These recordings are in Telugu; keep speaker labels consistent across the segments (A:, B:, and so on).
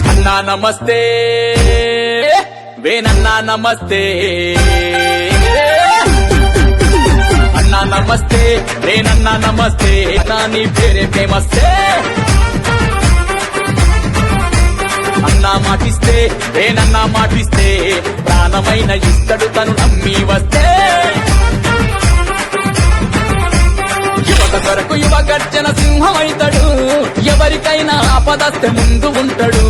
A: అన్నా నమస్తే వేనన్నా నమస్తే అన్నా నమస్తే వేనన్నా నమస్తే నా నీ పేరే ఫేమస్తే అన్నా మాటిస్తే వేనన్నా మాటిస్తే ప్రాణమైన ఇస్తడు తను నమ్మి వస్తే యువత కొరకు యువ గర్జన సింహమైతడు ఎవరికైనా ఆపదస్తే ముందు ఉంటాడు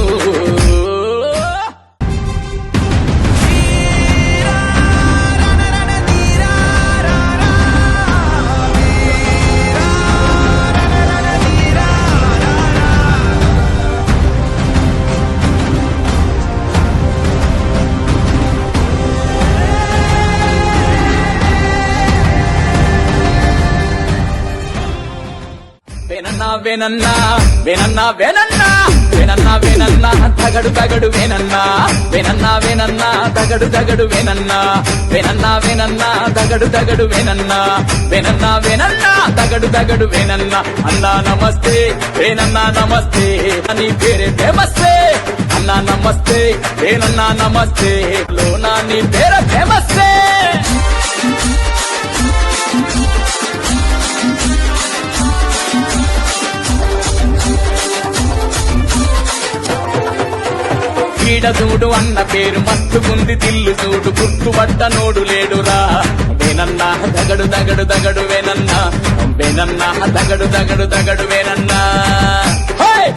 A: వేనన్నా వేనన్నా వేనన్నా వేనన్నా వేనన్నా వేనన్నా తగడు తగడు వేనన్నా వేనన్నా వేనన్నా తగడు తగడు వేనన్నా వేనన్నా వేనన్నా తగడు తగడు వేనన్నా వేనన్నా వేనన్నా తగడు తగడు వేనన్నా అన్నా నమస్తే వేనన్నా నమస్తే నీ పేరే ఫేమస్తే అన్నా నమస్తే వేనన్నా నమస్తే లోనా నీ పేరే ఫేమస్తే చూడు అన్న పేరు మస్తుకుంది తిల్లు చూడు గుర్తుపడ్డ నోడు లేడురా వేనన్నా దగడు దగడు దగడు వేనన్నా వేనన్నా దగడు దగడు దగడు వేనన్నా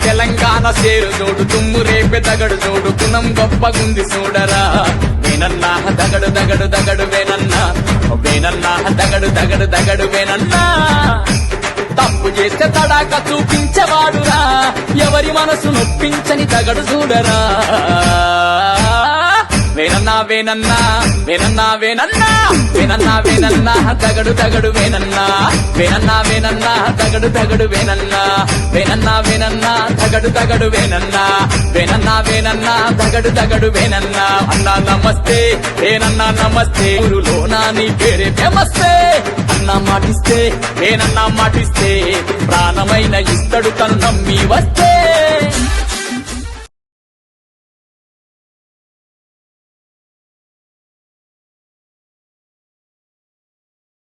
A: తెలంగాణ సేరు చూడు తుమ్ము రేపే దగడు చూడు గుణం గొప్పగుంది చూడరా వేనన్నా దగడు దగడు దగడు వేనన్నా వేనన్నా దగడు దగడు దగడు వేనన్నా తప్పు చేస్తే తడాక చూపించేవాడురా ఎవరి మనసు నొప్పించని తగడు చూడరా వేనన్నా వేనన్నా వేనన్నా వేనన్నా వేనన్నా వేనన్నా తగడు తగడు వేనన్నా వేనన్నా వేనన్నా తగడు తగడు వేనన్నా వేనన్నా వేనన్నా తగడు తగడు వేనన్నా వేనన్నా వేనన్నా తగడు తగడు వేనన్నా అన్నా నమస్తే వేనన్నా నమస్తే ఊరులోనా నీ పేరే ఫేమస్తే అన్నా మాటిస్తే వేనన్నా మాటిస్తే ప్రాణమైన ఇస్తడు తను నమ్మి వస్తే